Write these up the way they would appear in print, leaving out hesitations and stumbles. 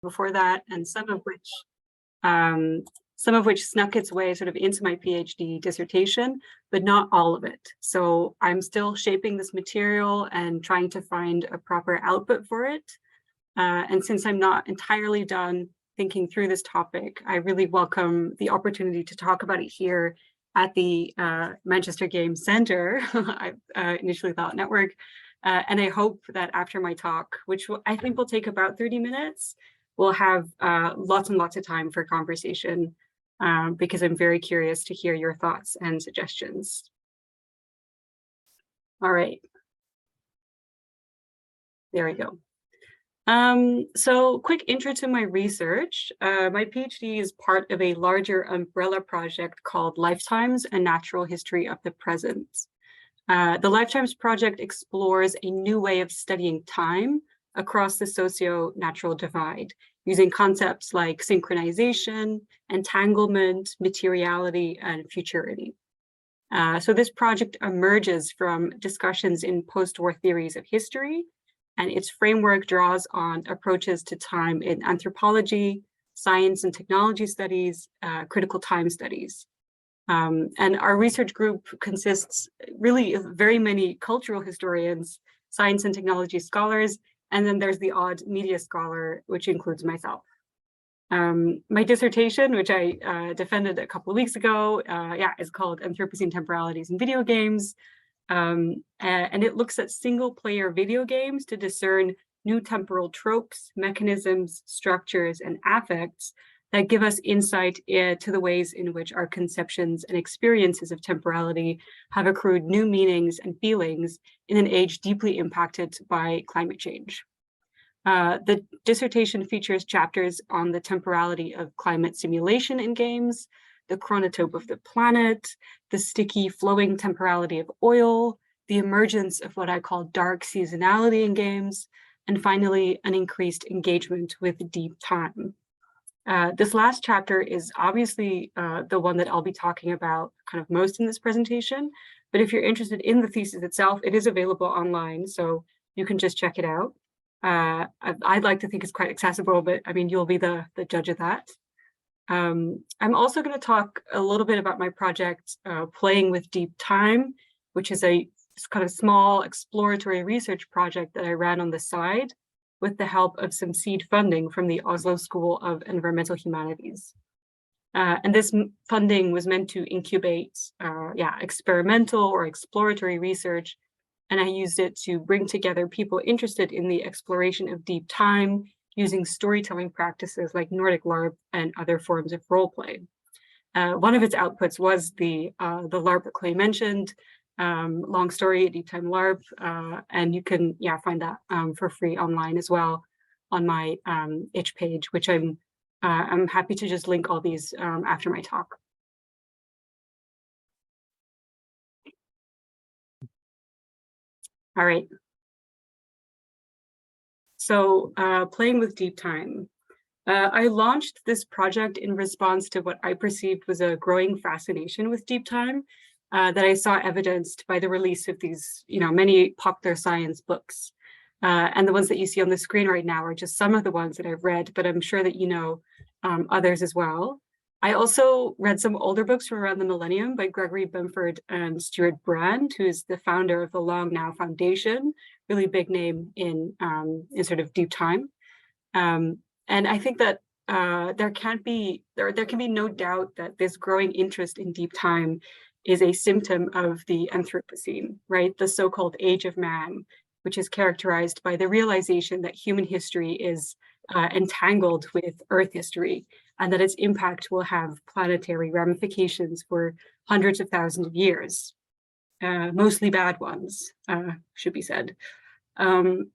before that, and some of which snuck its way sort of into my PhD dissertation, but not all of it. So I'm still shaping this material and trying to find a proper output for it. And since I'm not entirely done thinking through this topic, I really welcome the opportunity to talk about it here at the Manchester Games Centre. I initially thought network. And I hope that after my talk, which I think will take about 30 minutes, we'll have lots and lots of time for conversation, because I'm very curious to hear your thoughts and suggestions. All right. There we go. So quick intro to my research. My PhD is part of a larger umbrella project called Lifetimes: A Natural History of the Present. The Lifetimes project explores a new way of studying time across the socio-natural divide, using concepts like synchronization, entanglement, materiality, and futurity. So this project emerges from discussions in post-war theories of history, and its framework draws on approaches to time in anthropology, science and technology studies, critical time studies. And our research group consists really of very many cultural historians, science and technology scholars, and then there's the odd media scholar, which includes myself. My dissertation, which I defended a couple of weeks ago, is called Anthropocene, Temporalities in Video Games. And it looks at single-player video games to discern new temporal tropes, mechanisms, structures, and affects that give us insight to the ways in which our conceptions and experiences of temporality have accrued new meanings and feelings in an age deeply impacted by climate change. The dissertation features chapters on the temporality of climate simulation in games, the chronotope of the planet, the sticky flowing temporality of oil, the emergence of what I call dark seasonality in games, and finally, an increased engagement with deep time. This last chapter is obviously the one that I'll be talking about kind of most in this presentation, but if you're interested in the thesis itself, it is available online, so you can just check it out. I'd like to think it's quite accessible, but I mean, you'll be the judge of that. I'm also going to talk a little bit about my project, Playing with Deep Time, which is a kind of small exploratory research project that I ran on the side with the help of some seed funding from the Oslo School of Environmental Humanities. And this funding was meant to incubate experimental or exploratory research, and I used it to bring together people interested in the exploration of deep time using storytelling practices like Nordic LARP and other forms of role play. One of its outputs was the LARP that Clay mentioned, Long Story, Deep Time LARP, and you can find that for free online as well on my itch page, which I'm happy to just link all these after my talk. All right. So Playing with Deep Time. I launched this project in response to what I perceived was a growing fascination with deep time that I saw evidenced by the release of these, many popular science books. And the ones that you see on the screen right now are just some of the ones that I've read, but I'm sure that you know others as well. I also read some older books from around the millennium by Gregory Bemford and Stuart Brand, who is the founder of the Long Now Foundation, really big name in sort of deep time. And I think that there can be no doubt that this growing interest in deep time is a symptom of the Anthropocene, right? The so-called age of man, which is characterized by the realization that human history is entangled with Earth history, and that its impact will have planetary ramifications for hundreds of thousands of years, mostly bad ones, should be said.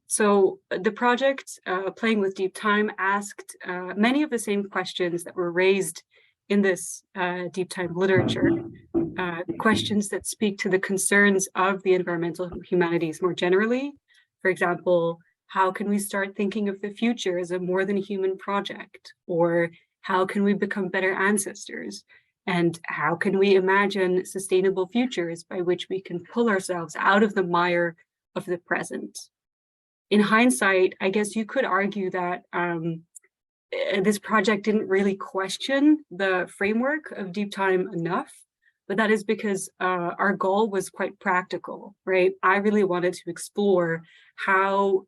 So the project, Playing with Deep Time, asked many of the same questions that were raised in this deep time literature, questions that speak to the concerns of the environmental humanities more generally. For example, how can we start thinking of the future as a more than human project? Or how can we become better ancestors? And how can we imagine sustainable futures by which we can pull ourselves out of the mire of the present? In hindsight, I guess you could argue that this project didn't really question the framework of deep time enough, but that is because our goal was quite practical, right? I really wanted to explore how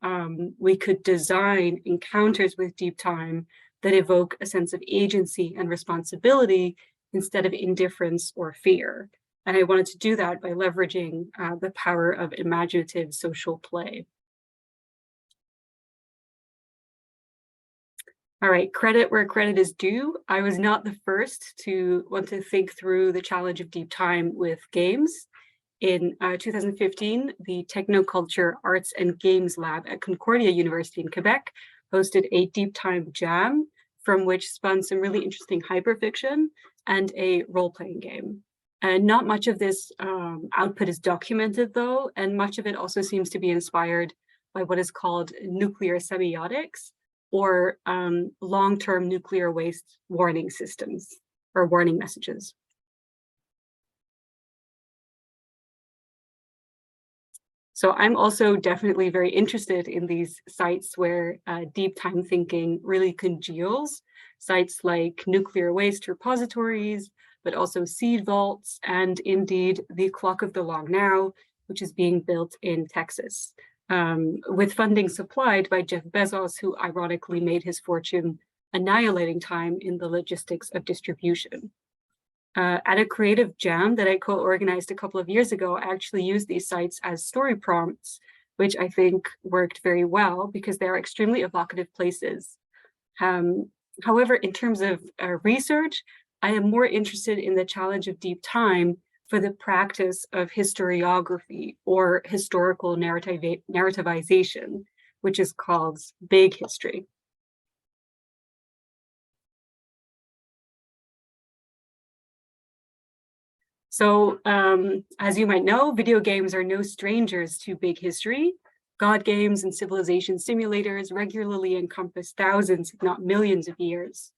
we could design encounters with deep time that evoke a sense of agency and responsibility instead of indifference or fear. And I wanted to do that by leveraging the power of imaginative social play. All right, credit where credit is due. I was not the first to want to think through the challenge of deep time with games. In 2015, the Technoculture Arts and Games Lab at Concordia University in Quebec hosted a deep time jam from which spun some really interesting hyperfiction and a role-playing game. And not much of this output is documented though, and much of it also seems to be inspired by what is called nuclear semiotics, or long-term nuclear waste warning systems or warning messages. So I'm also definitely very interested in these sites where deep time thinking really congeals, sites like nuclear waste repositories, but also seed vaults, and indeed the Clock of the Long Now, which is being built in Texas. With funding supplied by Jeff Bezos, who ironically made his fortune annihilating time in the logistics of distribution. At a creative jam that I co-organized a couple of years ago, I actually used these sites as story prompts, which I think worked very well because they are extremely evocative places. However, in terms of research, I am more interested in the challenge of deep time for the practice of historiography or historical narrativization, which is called big history. So as you might know, video games are no strangers to big history. God games and civilization simulators regularly encompass thousands, if not millions of years.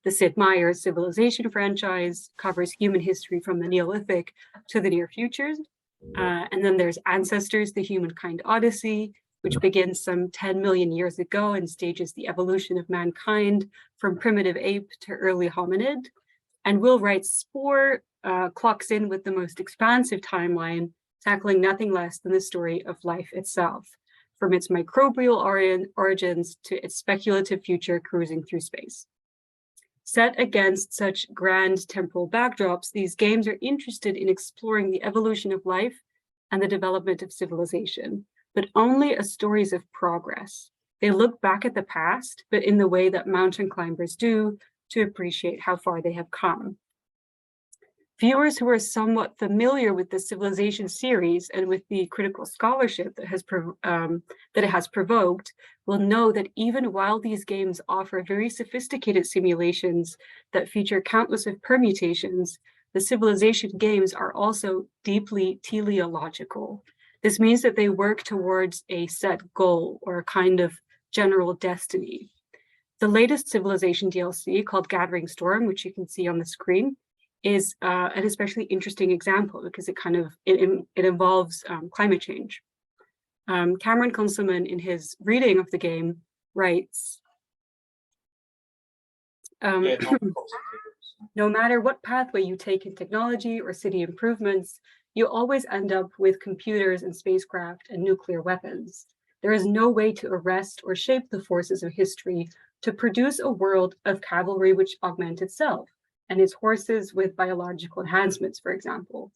The Sid Meier Civilization franchise covers human history from the Neolithic to the near future. And then there's Ancestors, the Humankind Odyssey, which begins some 10 million years ago and stages the evolution of mankind from primitive ape to early hominid. And Will Wright's Spore clocks in with the most expansive timeline, tackling nothing less than the story of life itself, from its microbial origins to its speculative future cruising through space. Set against such grand temporal backdrops, these games are interested in exploring the evolution of life and the development of civilization, but only as stories of progress. They look back at the past, but in the way that mountain climbers do, to appreciate how far they have come. Viewers who are somewhat familiar with the Civilization series and with the critical scholarship that it has provoked will know that even while these games offer very sophisticated simulations that feature countless of permutations, the Civilization games are also deeply teleological. This means that they work towards a set goal or a kind of general destiny. The latest Civilization DLC, called Gathering Storm, which you can see on the screen, is an especially interesting example because it involves climate change. Cameron Conselman, in his reading of the game, writes, no matter what pathway you take in technology or city improvements, you always end up with computers and spacecraft and nuclear weapons. There is no way to arrest or shape the forces of history to produce a world of cavalry which augment itself and its horses with biological enhancements, for example.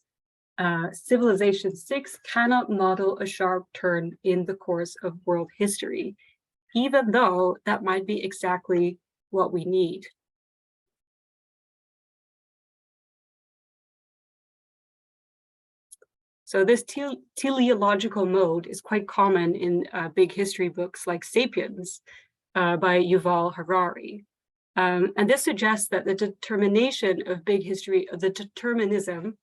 Civilization 6 cannot model a sharp turn in the course of world history, even though that might be exactly what we need. So this teleological mode is quite common in big history books like Sapiens by Yuval Harari. And this suggests that the determinism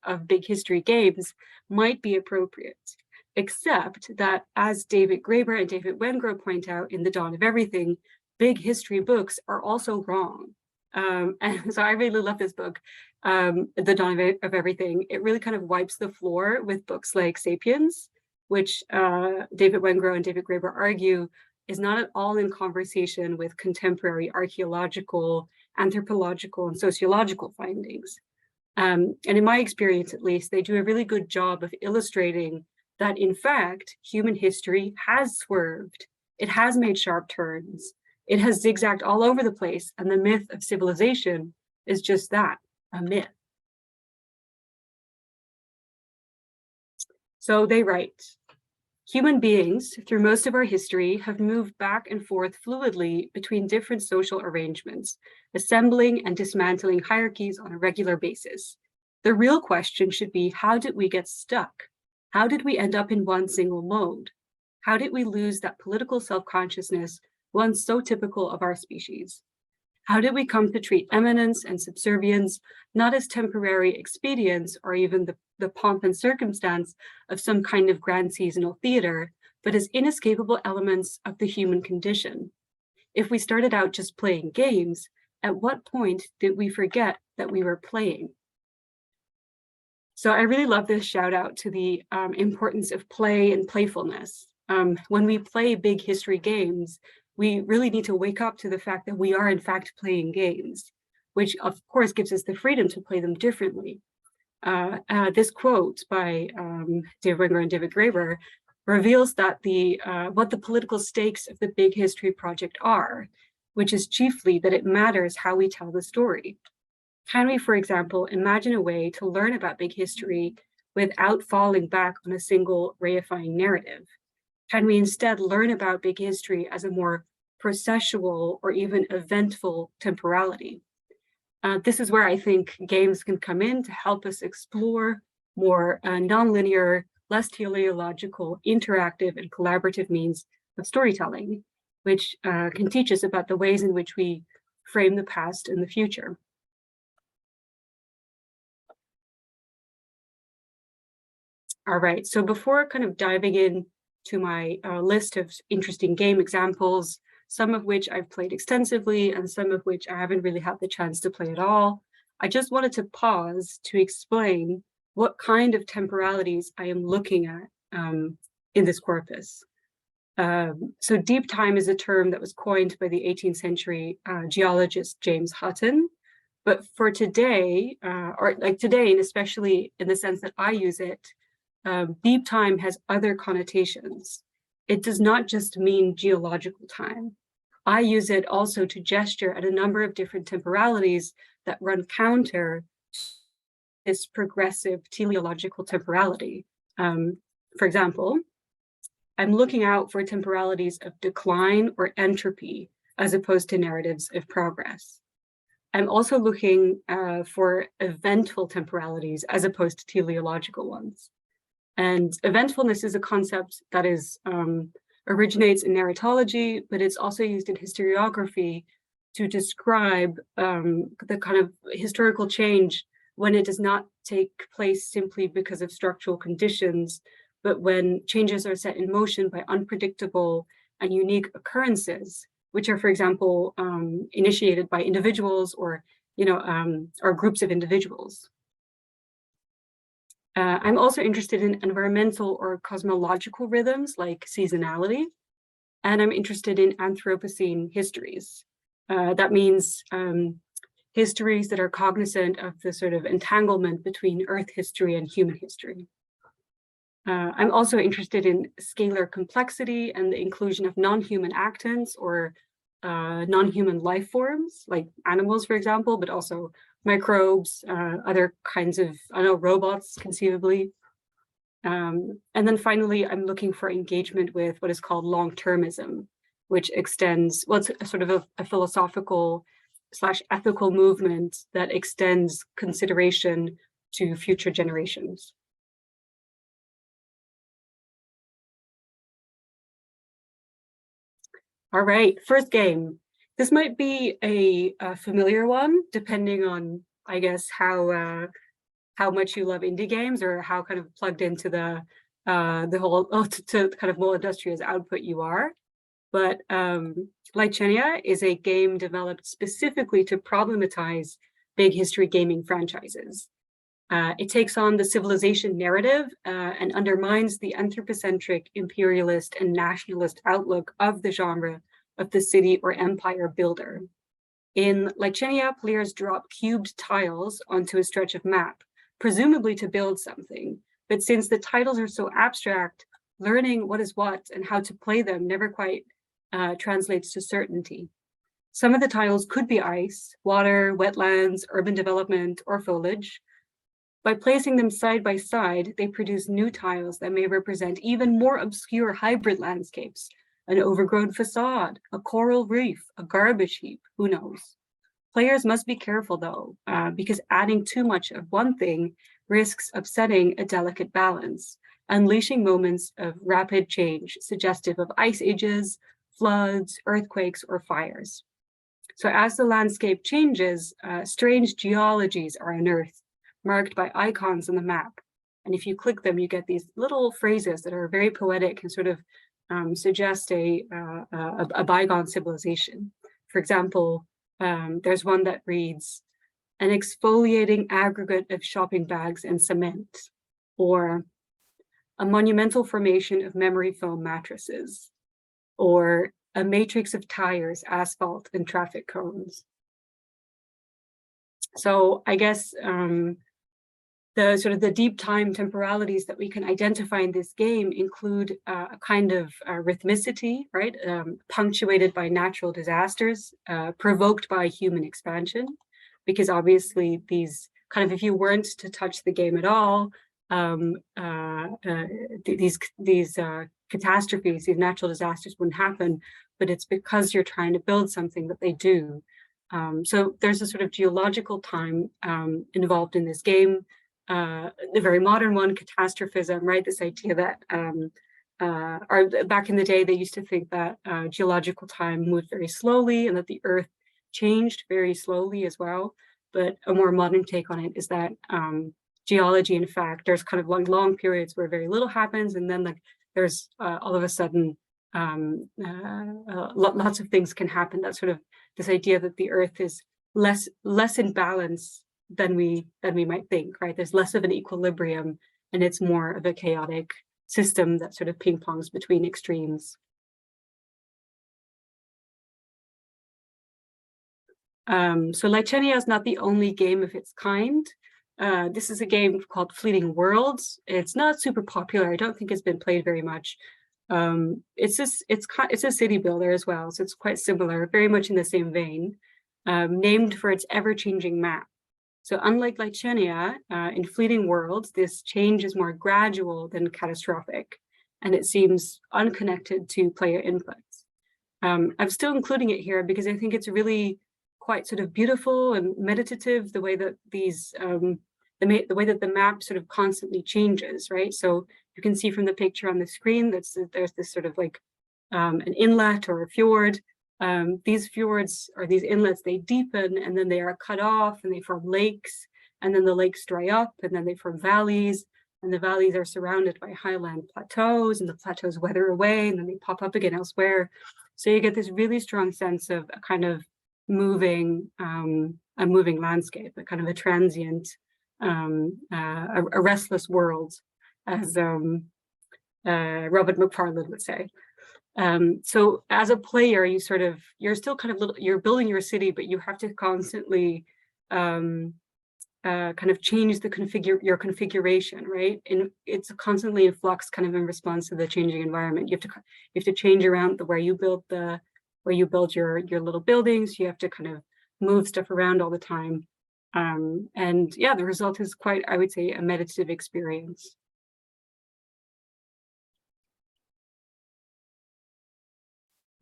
of big history games might be appropriate, except that, as David Graeber and David Wengrow point out in The Dawn of Everything, big history books are also wrong. And so I really love this book, The Dawn of Everything. It really kind of wipes the floor with books like Sapiens, which David Wengrow and David Graeber argue is not at all in conversation with contemporary archaeological, anthropological, and sociological findings. And in my experience, at least, they do a really good job of illustrating that, in fact, human history has swerved. It has made sharp turns. It has zigzagged all over the place. And the myth of civilization is just that, a myth. So they write, human beings, through most of our history, have moved back and forth fluidly between different social arrangements, assembling and dismantling hierarchies on a regular basis. The real question should be, how did we get stuck? How did we end up in one single mode? How did we lose that political self-consciousness once so typical of our species? How did we come to treat eminence and subservience not as temporary expedients or even the pomp and circumstance of some kind of grand seasonal theater, but as inescapable elements of the human condition? If we started out just playing games, at what point did we forget that we were playing? So I really love this shout out to the importance of play and playfulness. When we play big history games, we really need to wake up to the fact that we are in fact playing games, which of course gives us the freedom to play them differently. This quote by Dave Winger and David Graeber reveals that what the political stakes of the big history project are, which is chiefly that it matters how we tell the story. Can we, for example, imagine a way to learn about big history without falling back on a single reifying narrative? Can we instead learn about big history as a more processual or even eventful temporality? This is where I think games can come in to help us explore more nonlinear, less teleological, interactive, and collaborative means of storytelling, which can teach us about the ways in which we frame the past and the future. All right, so before kind of diving in to my list of interesting game examples, some of which I've played extensively and some of which I haven't really had the chance to play at all, I just wanted to pause to explain what kind of temporalities I am looking at in this corpus. So deep time is a term that was coined by the 18th century geologist James Hutton. But for today, or like today, and especially in the sense that I use it, deep time has other connotations. It does not just mean geological time. I use it also to gesture at a number of different temporalities that run counter to this progressive teleological temporality. For example, I'm looking out for temporalities of decline or entropy as opposed to narratives of progress. I'm also looking for eventful temporalities as opposed to teleological ones. And eventfulness is a concept that originates in narratology, but it's also used in historiography to describe the kind of historical change when it does not take place simply because of structural conditions, but when changes are set in motion by unpredictable and unique occurrences, which are, for example, initiated by individuals or groups of individuals. I'm also interested in environmental or cosmological rhythms like seasonality, and I'm interested in Anthropocene histories. That means histories that are cognizant of the sort of entanglement between Earth history and human history. I'm also interested in scalar complexity and the inclusion of non-human actants or non-human life forms, like animals, for example, but also microbes, other kinds of, robots, conceivably. And then finally, I'm looking for engagement with what is called long-termism, which extends, well, it's a sort of a philosophical / ethical movement that extends consideration to future generations. All right, first game. This might be a familiar one, depending on, I guess, how much you love indie games or how kind of plugged into the whole to kind of more industrious output you are. But Lychenia is a game developed specifically to problematize big history gaming franchises. It takes on the civilization narrative and undermines the anthropocentric, imperialist, and nationalist outlook of the genre of the city or empire builder. In Lychenia, players drop cubed tiles onto a stretch of map, presumably to build something. But since the tiles are so abstract, learning what is what and how to play them never quite translates to certainty. Some of the tiles could be ice, water, wetlands, urban development, or foliage. By placing them side by side, they produce new tiles that may represent even more obscure hybrid landscapes, an overgrown facade, a coral reef, a garbage heap, who knows? Players must be careful though, because adding too much of one thing risks upsetting a delicate balance, unleashing moments of rapid change suggestive of ice ages, floods, earthquakes, or fires. So as the landscape changes, strange geologies are unearthed, marked by icons on the map. And if you click them, you get these little phrases that are very poetic and sort of suggest a bygone civilization. For example, there's one that reads, an exfoliating aggregate of shopping bags and cement, or a monumental formation of memory foam mattresses, or a matrix of tires, asphalt, and traffic cones. So I guess the sort of the deep time temporalities that we can identify in this game include a kind of rhythmicity, right? Punctuated by natural disasters, provoked by human expansion, because obviously these kind of, if you weren't to touch the game at all, these catastrophes, these natural disasters wouldn't happen, but it's because you're trying to build something that they do. So there's a sort of geological time involved in this game. The very modern one, catastrophism, right? This idea that, back in the day, they used to think that geological time moved very slowly and that the Earth changed very slowly as well. But a more modern take on it is that geology, in fact, there's kind of long periods where very little happens, and then there's all of a sudden lots of things can happen. That's sort of this idea that the Earth is less in balance than we might think, right? There's less of an equilibrium, and it's more of a chaotic system that sort of ping-pongs between extremes. So Lychenia is not the only game of its kind. This is a game called Fleeting Worlds. It's not super popular. I don't think it's been played very much. It's a city builder as well, so it's quite similar, very much in the same vein, named for its ever-changing map. So unlike Lychenia, in Fleeting Worlds, this change is more gradual than catastrophic, and it seems unconnected to player inputs. I'm still including it here because I think it's really quite sort of beautiful and meditative, the way that these, the way that the map sort of constantly changes, right? So you can see from the picture on the screen that there's this sort of like an inlet or a fjord. These fjords or these inlets, they deepen and then they are cut off and they form lakes, and then the lakes dry up and then they form valleys, and the valleys are surrounded by highland plateaus, and the plateaus weather away and then they pop up again elsewhere. So you get this really strong sense of a kind of moving landscape, a kind of a transient, a restless world, as Robert McFarlane would say. So as a player, you're still kind of you're building your city, but you have to constantly kind of change your configuration, right? And it's constantly in flux, kind of in response to the changing environment. You have to change around where you build your little buildings. You have to kind of move stuff around all the time. And yeah, the result is quite, I would say, a meditative experience.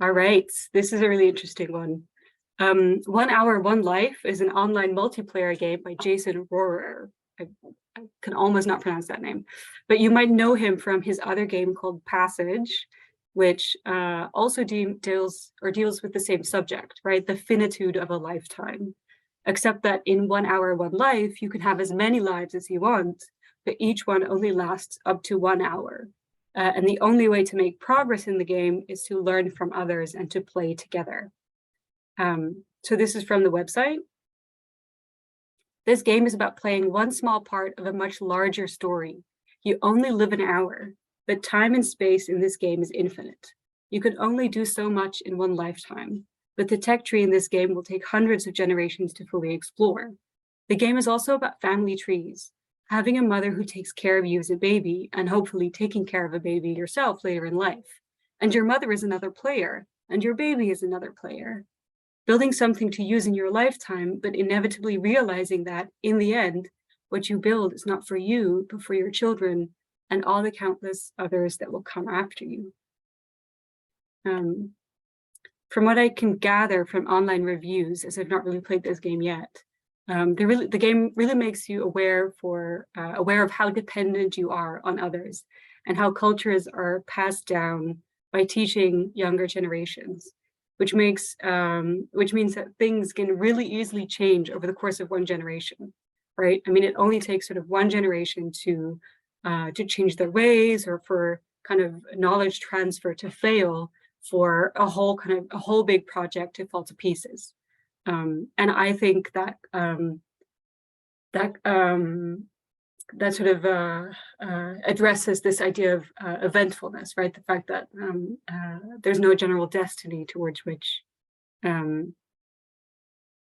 All right, this is a really interesting one. 1 Hour, One Life is an online multiplayer game by Jason Rohrer. I can almost not pronounce that name, but you might know him from his other game called Passage, which also deals with the same subject, right? The finitude of a lifetime, except that in 1 Hour, One Life, you can have as many lives as you want, but each one only lasts up to 1 hour. And the only way to make progress in the game is to learn from others and to play together. So this is from the website. This game is about playing one small part of a much larger story. You only live an hour, but time and space in this game is infinite. You can only do so much in one lifetime, but the tech tree in this game will take hundreds of generations to fully explore. The game is also about family trees, having a mother who takes care of you as a baby and hopefully taking care of a baby yourself later in life. And your mother is another player, and your baby is another player. Building something to use in your lifetime, but inevitably realizing that in the end, what you build is not for you, but for your children and all the countless others that will come after you. From what I can gather from online reviews, as I've not really played this game yet, the game really makes you aware of how dependent you are on others and how cultures are passed down by teaching younger generations, which means that things can really easily change over the course of one generation, right? I mean, it only takes sort of one generation to change their ways or for kind of knowledge transfer to fail for a whole big project to fall to pieces. And I think that that sort of addresses this idea of eventfulness, right? The fact that there's no general destiny towards which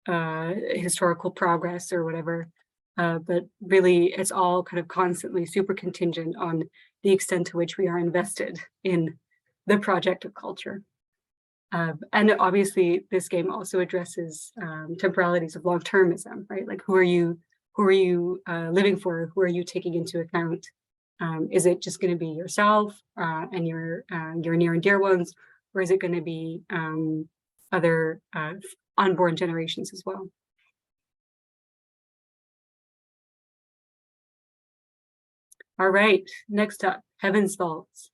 historical progress or whatever, but really it's all kind of constantly super contingent on the extent to which we are invested in the project of culture. And obviously this game also addresses temporalities of long-termism, right? Like who are you living for? Who are you taking into account? Is it just going to be yourself and your near and dear ones, or is it going to be other unborn generations as well? All right, next up, Heaven's Vaults.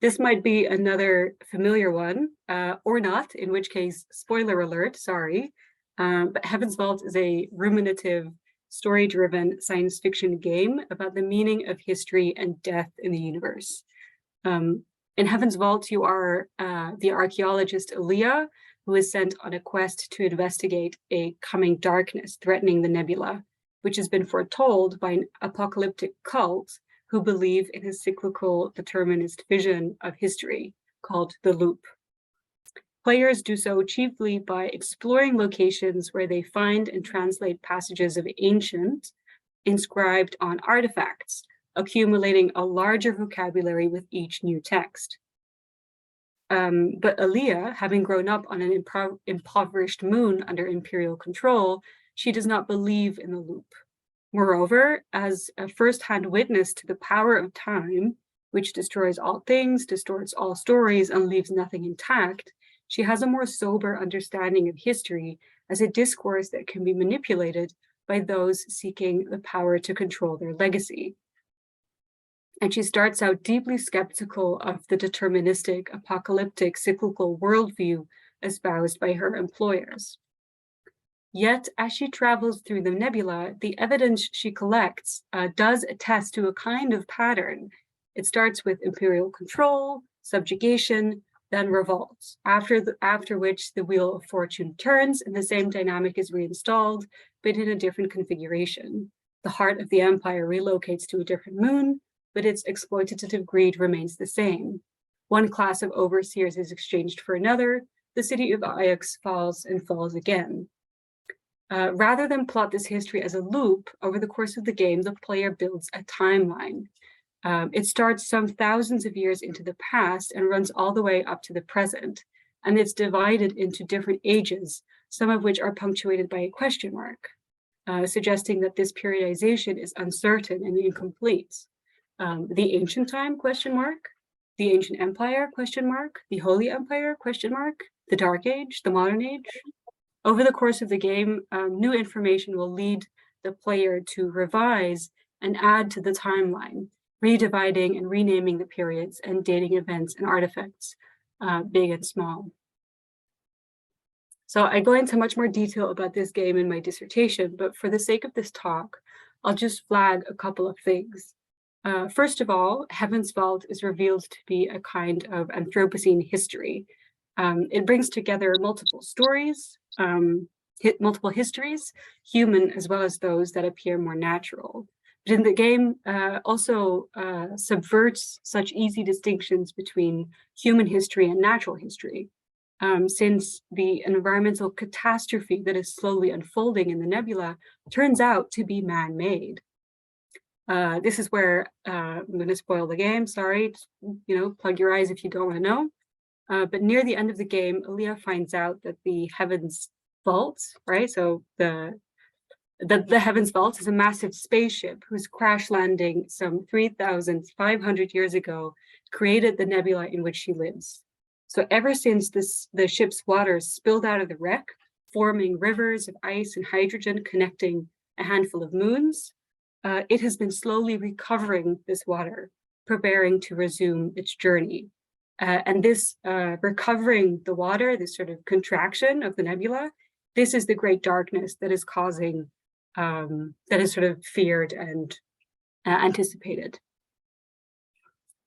This might be another familiar one, or not, in which case, spoiler alert, sorry. But Heaven's Vault is a ruminative, story-driven science fiction game about the meaning of history and death in the universe. In Heaven's Vault, you are the archaeologist Aaliyah, who is sent on a quest to investigate a coming darkness threatening the nebula, which has been foretold by an apocalyptic cult who believe in a cyclical determinist vision of history called the loop. Players do so chiefly by exploring locations where they find and translate passages of ancient inscribed on artifacts, accumulating a larger vocabulary with each new text. But Aaliyah, having grown up on an impoverished moon under imperial control, she does not believe in the loop. Moreover, as a first-hand witness to the power of time, which destroys all things, distorts all stories, and leaves nothing intact, she has a more sober understanding of history as a discourse that can be manipulated by those seeking the power to control their legacy. And she starts out deeply skeptical of the deterministic, apocalyptic, cyclical worldview espoused by her employers. Yet, as she travels through the nebula, the evidence she collects does attest to a kind of pattern. It starts with imperial control, subjugation, then revolt, after which the wheel of fortune turns and the same dynamic is reinstalled, but in a different configuration. The heart of the empire relocates to a different moon, but its exploitative greed remains the same. One class of overseers is exchanged for another. The city of Ajax falls and falls again. Rather than plot this history as a loop, over the course of the game, the player builds a timeline. It starts some thousands of years into the past and runs all the way up to the present. And it's divided into different ages, some of which are punctuated by a question mark, suggesting that this periodization is uncertain and incomplete. The ancient time, question mark, the ancient empire, question mark, the Holy Empire, question mark, the Dark Age, the Modern Age. Over the course of the game, new information will lead the player to revise and add to the timeline, redividing and renaming the periods and dating events and artifacts, big and small. So I go into much more detail about this game in my dissertation, but for the sake of this talk, I'll just flag a couple of things. First of all, Heaven's Vault is revealed to be a kind of Anthropocene history. It brings together multiple stories, multiple histories, human as well as those that appear more natural. But in the game also subverts such easy distinctions between human history and natural history, since the environmental catastrophe that is slowly unfolding in the nebula turns out to be man-made. This is where I'm going to spoil the game. Sorry, plug your eyes if you don't want to know. But near the end of the game, Aaliyah finds out that the Heavens Vault, right? So the Heavens Vault is a massive spaceship whose crash landing some 3,500 years ago created the nebula in which she lives. So ever since the ship's water spilled out of the wreck, forming rivers of ice and hydrogen connecting a handful of moons, it has been slowly recovering this water, preparing to resume its journey. And this recovering the water, this sort of contraction of the nebula, this is the great darkness that is causing, that is sort of feared and anticipated.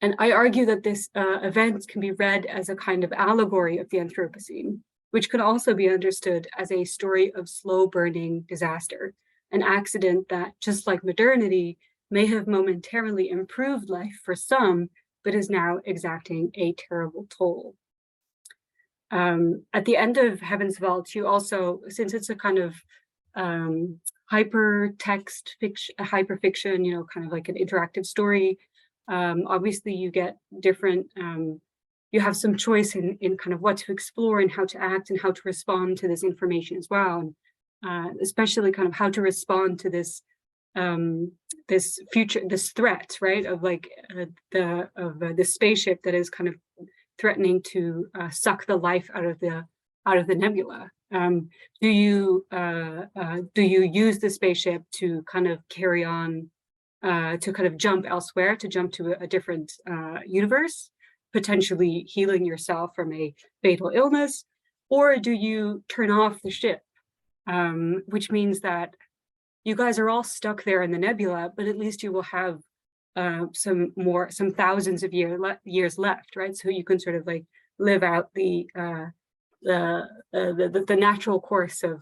And I argue that this event can be read as a kind of allegory of the Anthropocene, which could also be understood as a story of slow burning disaster, an accident that, just like modernity, may have momentarily improved life for some, but is now exacting a terrible toll. At the end of Heaven's Vault, you also, since it's a kind of hypertext fiction, hyperfiction, kind of like an interactive story, obviously you get different, you have some choice in kind of what to explore and how to act and how to respond to this information as well. Especially kind of how to respond to this this threat, right, of like the spaceship that is kind of threatening to suck the life out of the nebula. Do you use the spaceship to kind of carry on, to kind of jump elsewhere, to jump to a different universe, potentially healing yourself from a fatal illness, or do you turn off the ship, which means that you guys are all stuck there in the nebula, but at least you will have some thousands of years left, right? So you can sort of like live out the natural course of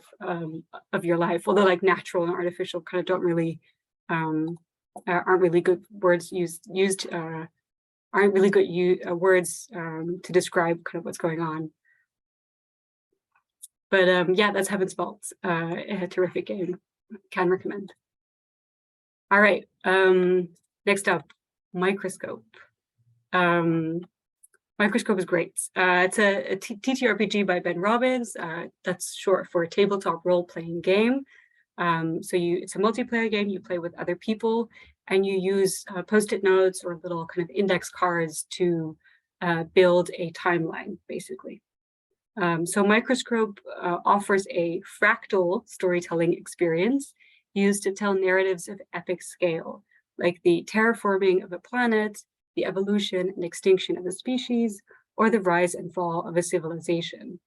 your life. Although like natural and artificial kind of don't really aren't really good words used aren't really good words to describe kind of what's going on. But yeah, that's Heaven's Vault, a terrific game. Can recommend. All right, next up, Microscope. Microscope is great. It's a TTRPG by Ben Robbins. That's short for tabletop role-playing game. So it's a multiplayer game. You play with other people, and you use post-it notes or little kind of index cards to build a timeline, basically. So Microscope offers a fractal storytelling experience used to tell narratives of epic scale, like the terraforming of a planet, the evolution and extinction of a species, or the rise and fall of a civilization.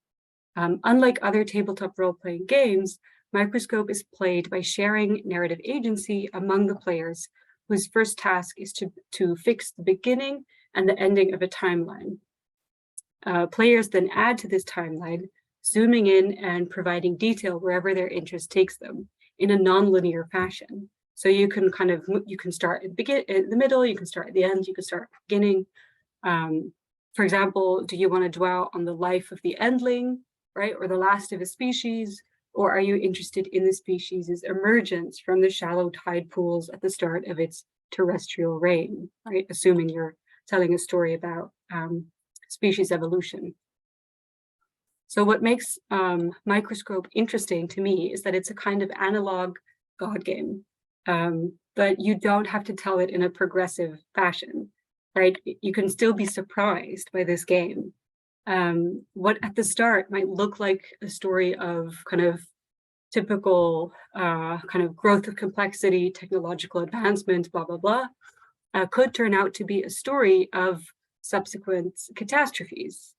Unlike other tabletop role-playing games, Microscope is played by sharing narrative agency among the players, whose first task is to fix the beginning and the ending of a timeline. Players then add to this timeline, zooming in and providing detail wherever their interest takes them in a non-linear fashion. So you can start at the middle, you can start at the end, you can start at the beginning. For example, do you want to dwell on the life of the endling, right, or the last of a species, or are you interested in the species' emergence from the shallow tide pools at the start of its terrestrial reign, right, assuming you're telling a story about species evolution. So what makes Microscope interesting to me is that it's a kind of analog God game, but you don't have to tell it in a progressive fashion, right? You can still be surprised by this game. What at the start might look like a story of kind of typical kind of growth of complexity, technological advancement, blah, blah, blah, could turn out to be a story of subsequent catastrophes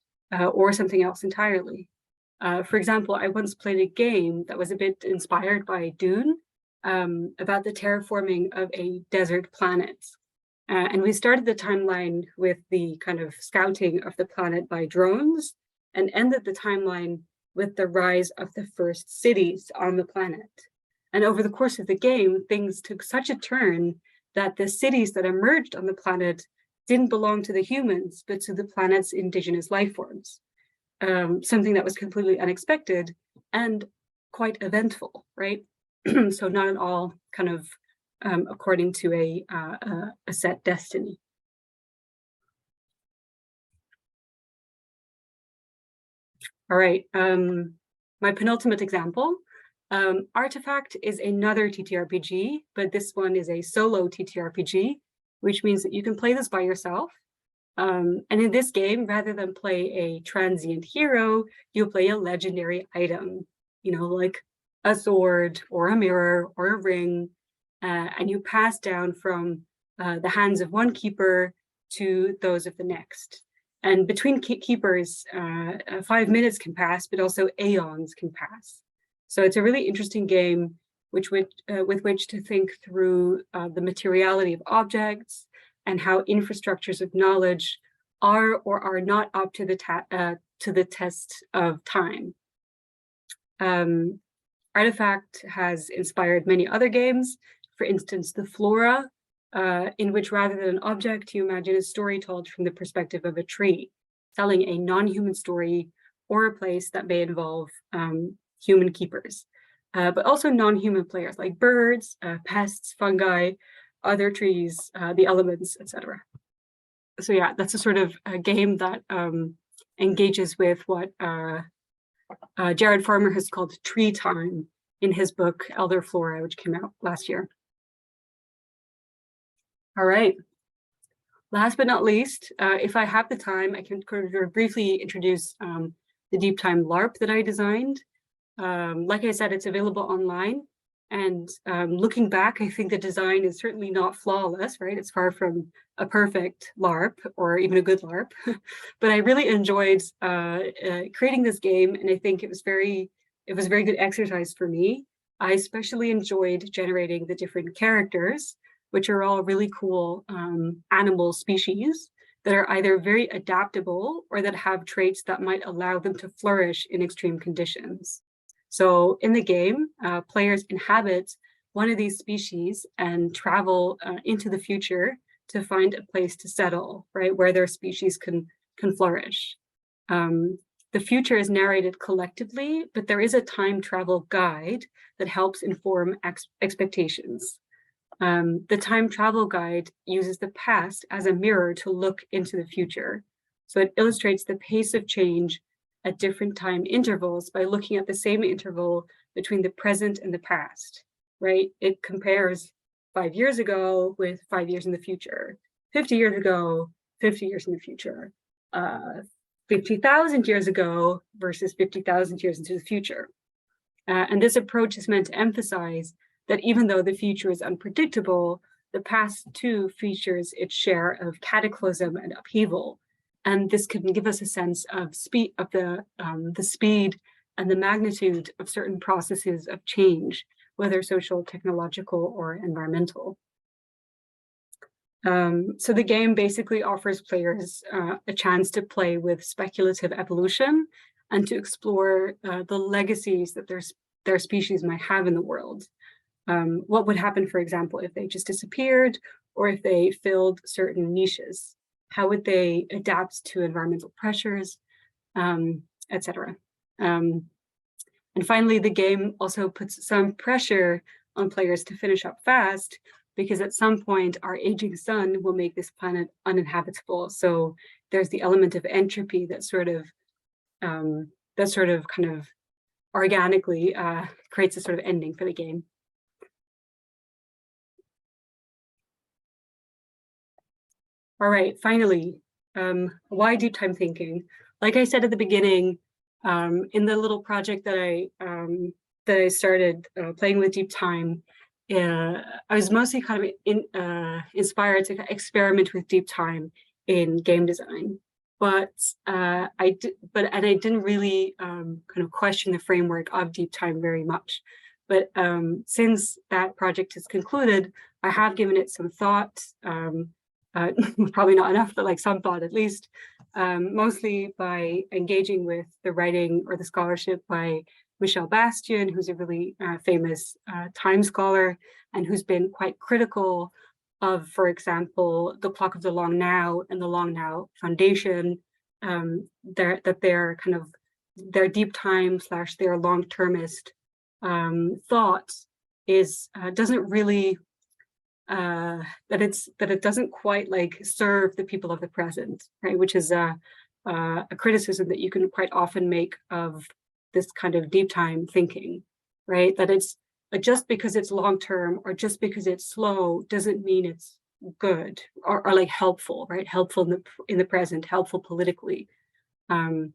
or something else entirely. For example, I once played a game that was a bit inspired by Dune about the terraforming of a desert planet. And we started the timeline with the kind of scouting of the planet by drones and ended the timeline with the rise of the first cities on the planet. And over the course of the game, things took such a turn that the cities that emerged on the planet didn't belong to the humans, but to the planet's indigenous life forms. Something that was completely unexpected and quite eventful, right? So not at all kind of according to a set destiny. All right, my penultimate example. Artifact is another TTRPG, but this one is a solo TTRPG, which means that you can play this by yourself. And in this game, rather than play a transient hero, you play a legendary item, you know, like a sword or a mirror or a ring, and you pass down from the hands of one keeper to those of the next. And between keepers, 5 minutes can pass, but also aeons can pass. So it's a really interesting game with which to think through the materiality of objects and how infrastructures of knowledge are or are not up to the test of time. Artifact has inspired many other games. For instance, the Flora, in which rather than an object, you imagine a story told from the perspective of a tree, telling a non-human story or a place that may involve human keepers, but also non-human players like birds, pests, fungi, other trees, the elements, etc. So yeah, that's a sort of a game that engages with what Jared Farmer has called tree time in his book, Elder Flora, which came out last year. All right. Last but not least, if I have the time, I can briefly introduce the Deep Time LARP that I designed. Like I said, it's available online. And looking back, I think the design is certainly not flawless, right? It's far from a perfect LARP or even a good LARP. But I really enjoyed creating this game, and I think it was a very good exercise for me. I especially enjoyed generating the different characters, which are all really cool animal species that are either very adaptable or that have traits that might allow them to flourish in extreme conditions. So in the game, players inhabit one of these species and travel into the future to find a place to settle, right, where their species can flourish. The future is narrated collectively, but there is a time travel guide that helps inform expectations. The time travel guide uses the past as a mirror to look into the future. So it illustrates the pace of change at different time intervals by looking at the same interval between the present and the past, right? It compares 5 years ago with 5 years in the future, 50 years ago, 50 years in the future, 50,000 years ago versus 50,000 years into the future. And this approach is meant to emphasize that even though the future is unpredictable, the past too features its share of cataclysm and upheaval. And this can give us a sense of the speed and the magnitude of certain processes of change, whether social, technological, or environmental. So the game basically offers players a chance to play with speculative evolution and to explore the legacies that their species might have in the world. What would happen, for example, if they just disappeared or if they filled certain niches? How would they adapt to environmental pressures, etc. And finally, the game also puts some pressure on players to finish up fast, because at some point our aging sun will make this planet uninhabitable. So there's the element of entropy that sort of kind of organically creates a sort of ending for the game. All right, finally, why deep time thinking? Like I said at the beginning, in the little project that I started playing with deep time, I was mostly kind of inspired to experiment with deep time in game design, but I didn't really kind of question the framework of deep time very much. But since that project is concluded, I have given it some thought. Probably not enough, but like some thought at least. mostly by engaging with the writing or the scholarship by Michel Bastian, who's a really famous time scholar and who's been quite critical of, for example, the clock of the long now and the long now foundation, that they're kind of their deep time / their long-termist thought is doesn't really that it doesn't quite like serve the people of the present, right? Which is a criticism that you can quite often make of this kind of deep time thinking, right? That it's just because it's long term or just because it's slow doesn't mean it's good or like helpful, right? Helpful in the present, helpful politically. And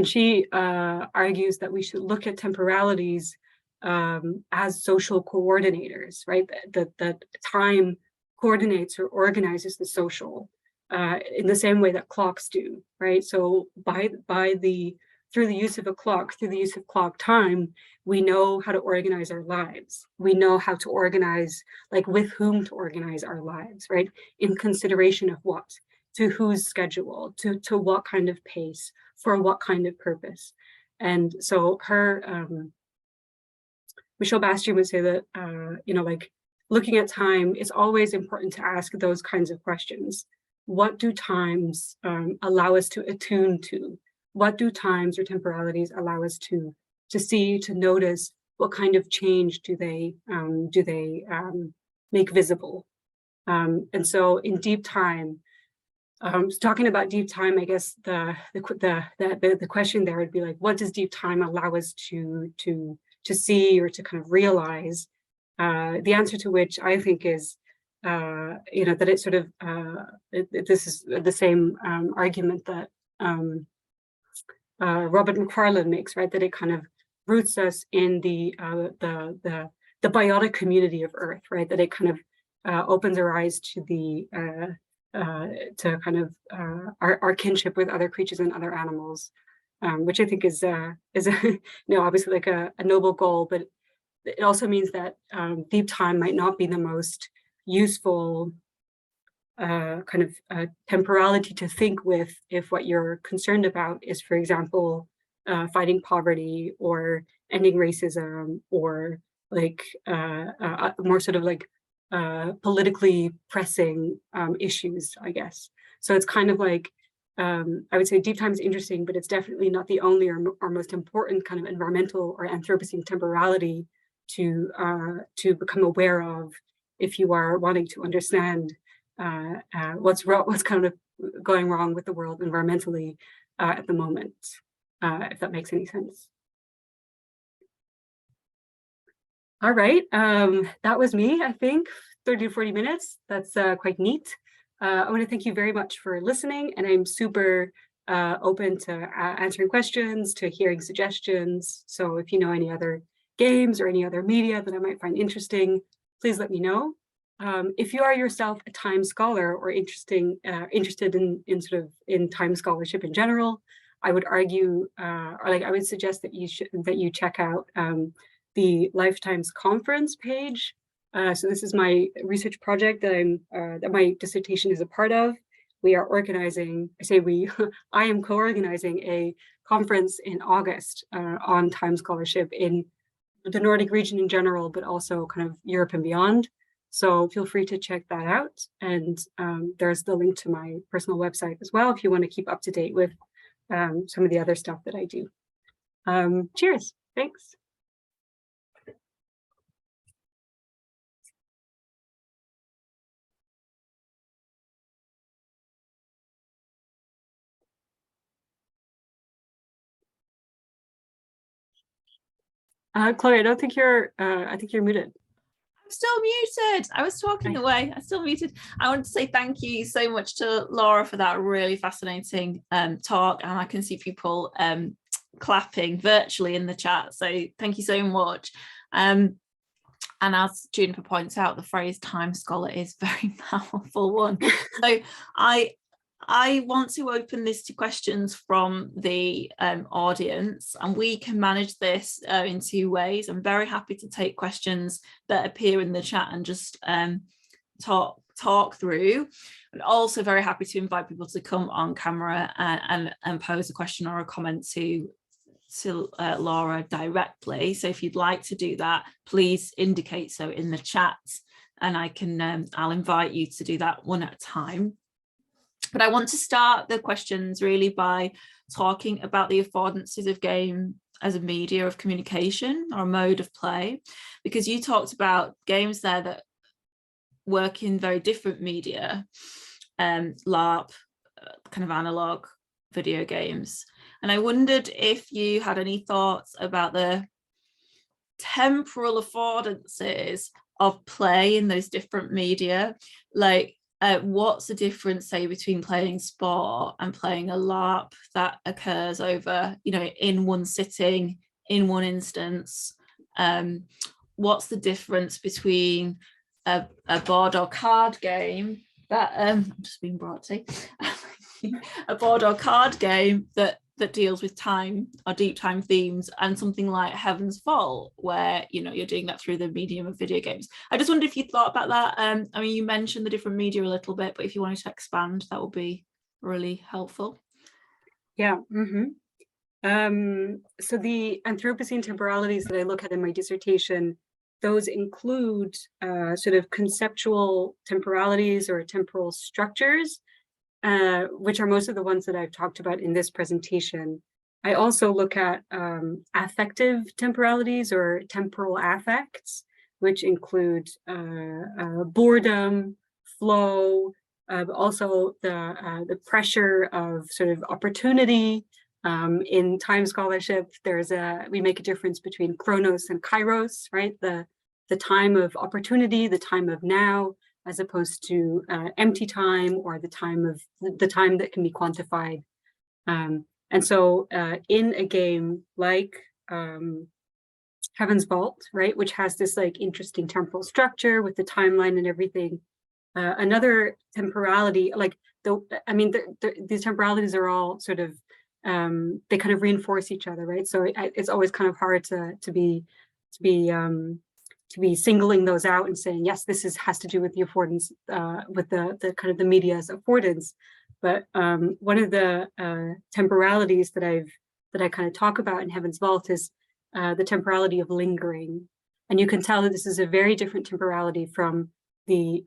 she argues that we should look at temporalities as social coordinators, right? That time coordinates or organizes the social in the same way that clocks do, right? So through the use of a clock, through the use of clock time, we know how to organize our lives. We know how to organize, like with whom to organize our lives, right? In consideration of what, to whose schedule, to what kind of pace, for what kind of purpose. And so Michel Bastian would say that, like looking at time, it's always important to ask those kinds of questions. What do times allow us to attune to? What do times or temporalities allow us to see, to notice? What kind of change do they make visible? And so in deep time, talking about deep time, I guess the question there would be like, what does deep time allow us to see or to kind of realize? The answer to which I think is, that it sort of this is the same argument that Robert McFarlane makes, right? That it kind of roots us in the biotic community of Earth, right? That it kind of opens our eyes to the to kind of our kinship with other creatures and other animals, which I think is obviously like a noble goal, but it also means that deep time might not be the most useful kind of temporality to think with if what you're concerned about is, for example, fighting poverty or ending racism or like more sort of like politically pressing issues, I guess. So it's kind of like, I would say deep time is interesting, but it's definitely not the only or most important kind of environmental or Anthropocene temporality to become aware of if you are wanting to understand what's kind of going wrong with the world environmentally at the moment, if that makes any sense. All right, that was me, I think, 30 to 40 minutes. That's quite neat. I want to thank you very much for listening, and I'm super open to answering questions, to hearing suggestions. So if you know any other games or any other media that I might find interesting, please let me know. If you are yourself a time scholar or interested in time scholarship in general, I would argue, I would suggest that you check out the Lifetimes conference page. So this is my research project that my dissertation is a part of. We are organizing, I am co-organizing a conference in August on time scholarship in the Nordic region in general, but also kind of Europe and beyond. So feel free to check that out. And there's the link to my personal website as well, if you want to keep up to date with some of the other stuff that I do. Cheers, thanks. Chloe, I think you're muted. I'm still muted. I was talking away. I'm still muted. I want to say thank you so much to Laura for that really fascinating talk, and I can see people clapping virtually in the chat. So thank you so much. And as Juniper points out, the phrase time scholar is a very powerful one. So I want to open this to questions from the audience, and we can manage this in two ways. I'm very happy to take questions that appear in the chat and just talk talk through, and also very happy to invite people to come on camera and pose a question or a comment to Laura directly. So if you'd like to do that, please indicate so in the chat, and I can I'll invite you to do that one at a time. But I want to start the questions really by talking about the affordances of game as a media of communication or a mode of play, because you talked about games there that work in very different media, LARP, kind of analog video games. And I wondered if you had any thoughts about the temporal affordances of play in those different media, like what's the difference, say, between playing Spore and playing a LARP that occurs over, you know, in one sitting, in one instance? What's the difference between a board or card game that I'm just being brought to a board or card game that deals with time or deep time themes, and something like Heaven's Vault, where, you know, you're doing that through the medium of video games? I just wondered if you thought about that. I mean, you mentioned the different media a little bit, but if you wanted to expand, that would be really helpful. Yeah. So the Anthropocene temporalities that I look at in my dissertation, those include sort of conceptual temporalities or temporal structures, which are most of the ones that I've talked about in this presentation. I also look at affective temporalities or temporal affects, which include boredom, flow, also the pressure of sort of opportunity. In time scholarship, we make a difference between chronos and kairos, right? The time of opportunity, the time of now, as opposed to empty time, or the time that can be quantified. And so in a game like Heaven's Vault, right, which has this like interesting temporal structure with the timeline and everything, another temporality, like these temporalities are all sort of they kind of reinforce each other, right? So it's always kind of hard to be singling those out and saying, yes, this has to do with the affordance, with the kind of the media's affordance. But one of the temporalities that I kind of talk about in Heaven's Vault is the temporality of lingering. And you can tell that this is a very different temporality from the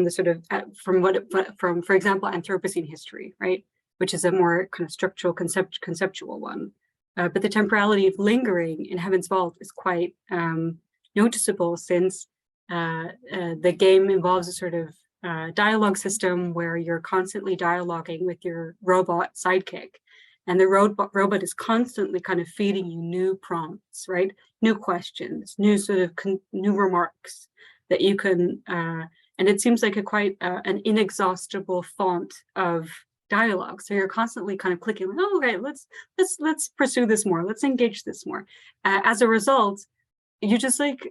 sort of from for example, Anthropocene history, right? Which is a more kind of structural conceptual one. But the temporality of lingering in Heaven's Vault is quite noticeable, since the game involves a sort of dialogue system where you're constantly dialoguing with your robot sidekick, and the robot is constantly kind of feeding you new prompts, right? New questions, new sort of new remarks that you can, and it seems like an inexhaustible font of dialogue. So you're constantly kind of clicking, like, oh, okay, let's pursue this more, let's engage this more. As a result, you just like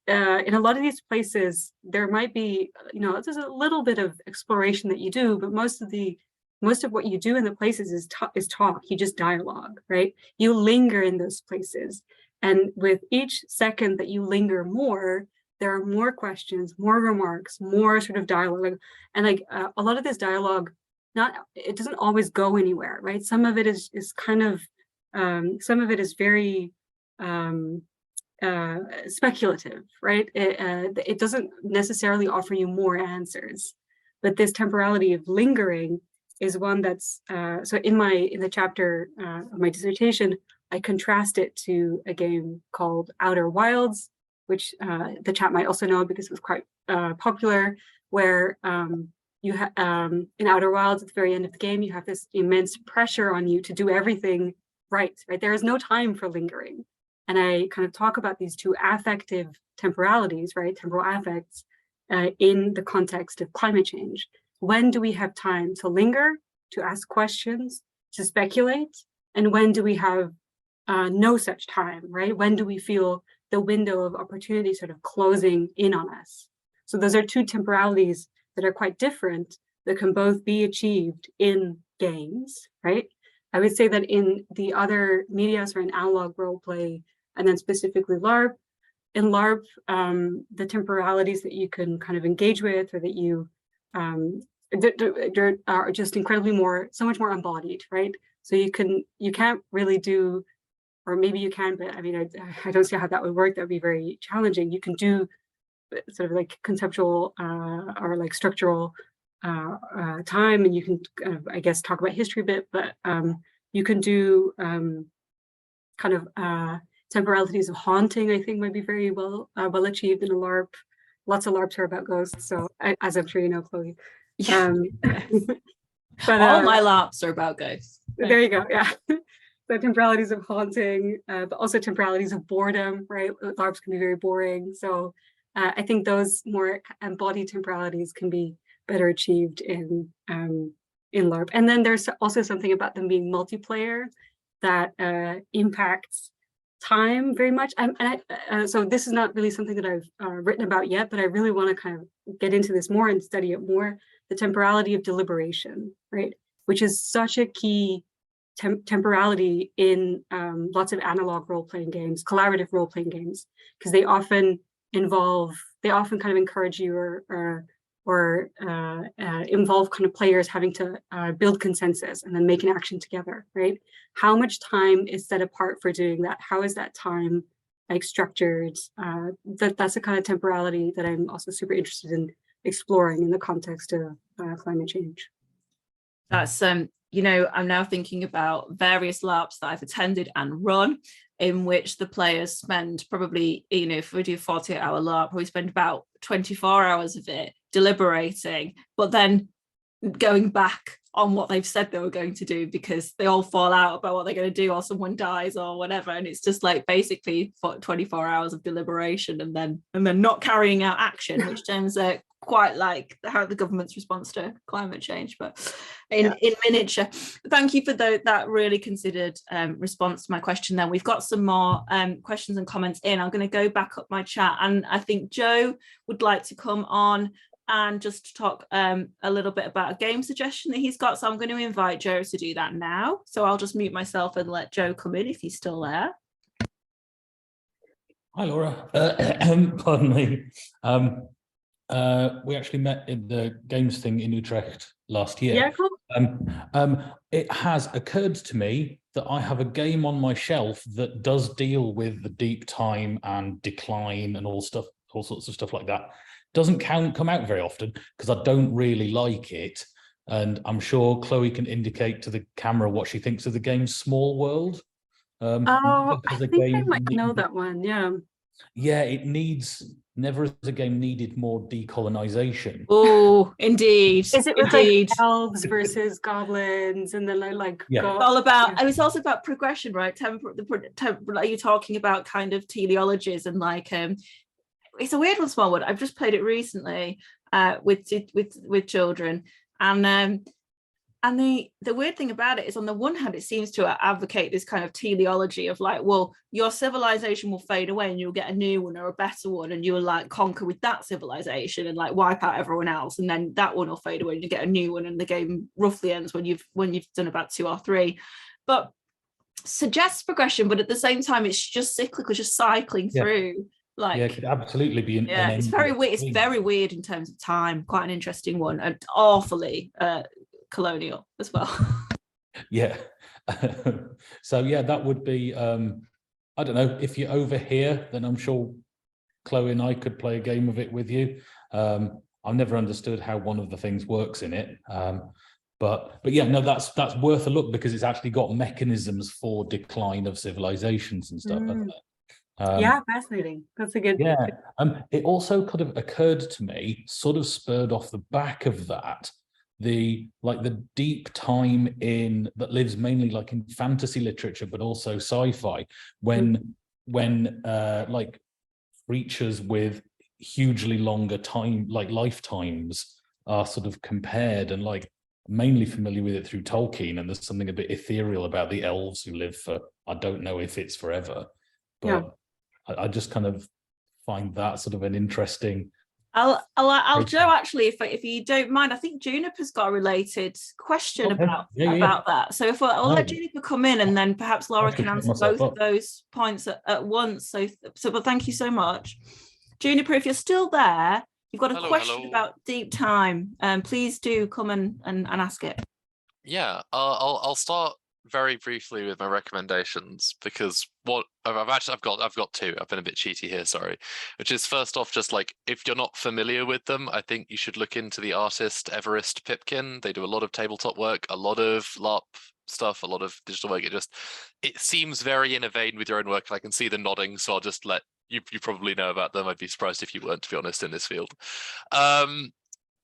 in a lot of these places, there might be, you know, there's a little bit of exploration that you do, but most of what you do in the places is talk. You just dialogue, right? You linger in those places, and with each second that you linger more, there are more questions, more remarks, more sort of dialogue, and like a lot of this dialogue, it doesn't always go anywhere, right? Some of it is kind of some of it is very speculative, right? It doesn't necessarily offer you more answers, but this temporality of lingering is one that's so in the chapter of my dissertation, I contrast it to a game called Outer Wilds, which the chat might also know because it was quite popular, where you have in Outer Wilds, at the very end of the game, you have this immense pressure on you to do everything right? There is no time for lingering. And I kind of talk about these two affective temporalities, right? Temporal affects in the context of climate change. When do we have time to linger, to ask questions, to speculate? And when do we have no such time, right? When do we feel the window of opportunity sort of closing in on us? So those are two temporalities that are quite different, that can both be achieved in games, right? I would say that in the other media, or in analog role play, and then specifically LARP, in LARP, the temporalities that you can kind of engage with, or that you are just incredibly so much more embodied, right? So you can't really do, or maybe you can, but I mean, I don't see how that would work. That would be very challenging. You can do sort of like conceptual or like structural time, and you can kind of, I guess, talk about history a bit, but you can do kind of temporalities of haunting. I think might be very well achieved in a LARP. Lots of LARPs are about ghosts, so as I'm sure you know, Chloe. But all my LARPs are about ghosts. There you go. Yeah. So temporalities of haunting, but also temporalities of boredom, right? LARPs can be very boring. So I think those more embodied temporalities can be better achieved in LARP. And then there's also something about them being multiplayer that impacts time very much. So this is not really something that I've written about yet, but I really want to kind of get into this more and study it more. The temporality of deliberation, right? Which is such a key temporality in lots of analog role-playing games, collaborative role-playing games, because they often kind of encourage you or involve kind of players having to build consensus and then make an action together, right? How much time is set apart for doing that? How is that time like structured? That's a kind of temporality that I'm also super interested in exploring in the context of climate change. That's you know, I'm now thinking about various LARPs that I've attended and run, in which the players spend probably, you know, if we do a 48-hour LARP, we spend about 24 hours of it deliberating, but then going back on what they've said they were going to do, because they all fall out about what they're going to do, or someone dies or whatever, and it's just like basically 24 hours of deliberation and then not carrying out action, which turns out quite like how the government's response to climate change, but in miniature. Thank you for that really considered response to my question. Then we've got some more questions and comments in. I'm going to go back up my chat, and I think Joe would like to come on and just talk a little bit about a game suggestion that he's got. So I'm going to invite Joe to do that now. So I'll just mute myself and let Joe come in if he's still there. Hi, Laura. Pardon me. We actually met in the games thing in Utrecht last year. Yeah, cool. It has occurred to me that I have a game on my shelf that does deal with the deep time and decline and all sorts of stuff like that. Doesn't come out very often because I don't really like it. And I'm sure Chloe can indicate to the camera what she thinks of the game Small World. I think I might know that one, yeah. Yeah, it never as a game needed more decolonization. Oh, indeed. Is it with like elves versus goblins and then like yeah. It's all about, it was also about progression, right? Like you're talking about kind of teleologies and like it's a weird one, Small World. I've just played it recently with children, and the weird thing about it is, on the one hand, it seems to advocate this kind of teleology of like, well, your civilization will fade away and you'll get a new one or a better one, and you'll like conquer with that civilization and like wipe out everyone else, and then that one will fade away and you get a new one, and the game roughly ends when you've done about 2 or 3. But suggests progression, but at the same time, it's just cyclical, just cycling through. Like, yeah, it could absolutely be it's very weird. It's very weird in terms of time. Quite an interesting one, and awfully colonial as well. Yeah. So yeah, that would be I don't know, if you're over here, then I'm sure Chloe and I could play a game of it with you. I've never understood how one of the things works in it, but yeah, no, that's worth a look, because it's actually got mechanisms for decline of civilizations and stuff. Yeah, fascinating. That's a good. Yeah. It also kind of occurred to me, sort of spurred off the back of that, the deep time that lives mainly like in fantasy literature, but also sci-fi, when like creatures with hugely longer time, like lifetimes, are sort of compared, and like mainly familiar with it through Tolkien, and there's something a bit ethereal about the elves who live for, I don't know if it's forever, but I just kind of find that sort of an interesting I'll Joe, actually, if you don't mind, I think Juniper's got a related question about that. So if I'll let Juniper come in, and then perhaps Laura can answer both of those points at once. But thank you so much. Juniper, if you're still there, you've got a question about deep time. Please do come and ask it. Yeah, I'll start very briefly with my recommendations, because what I've got two. I've been a bit cheaty here, sorry. Which is, first off, just like, if you're not familiar with them, I think you should look into the artist Everest Pipkin. They do a lot of tabletop work, a lot of LARP stuff, a lot of digital work. It seems very in a vein with your own work, and I can see the nodding, so I'll just let you probably know about them. I'd be surprised if you weren't, to be honest, in this field.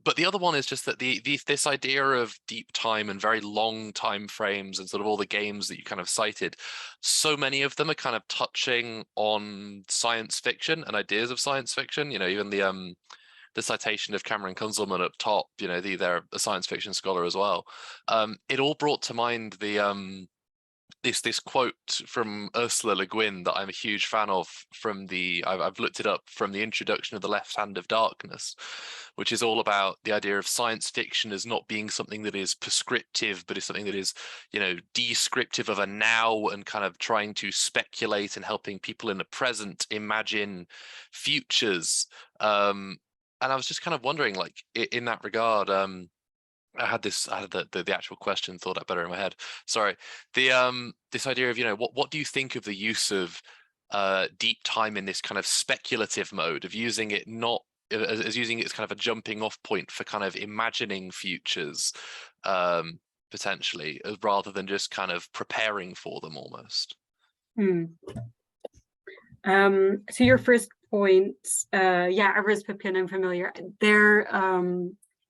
But the other one is just that this idea of deep time and very long time frames, and sort of all the games that you kind of cited, so many of them are kind of touching on science fiction and ideas of science fiction. Even the citation of Cameron Kunzelman up top, they're a science fiction scholar as well. It all brought to mind the this quote from Ursula Le Guin that I'm a huge fan of, I've looked it up, from the introduction of The Left Hand of Darkness, which is all about the idea of science fiction as not being something that is prescriptive, but is something that is, descriptive of a now, and kind of trying to speculate and helping people in the present imagine futures. And I was just kind of wondering, like, in that regard, I had the actual question thought out better in my head. Sorry. This idea of, what do you think of the use of deep time in this kind of speculative mode of using it not as using it as kind of a jumping off point for kind of imagining futures, potentially, rather than just kind of preparing for them almost? To your first point, Everest Pipkin, I'm familiar. Their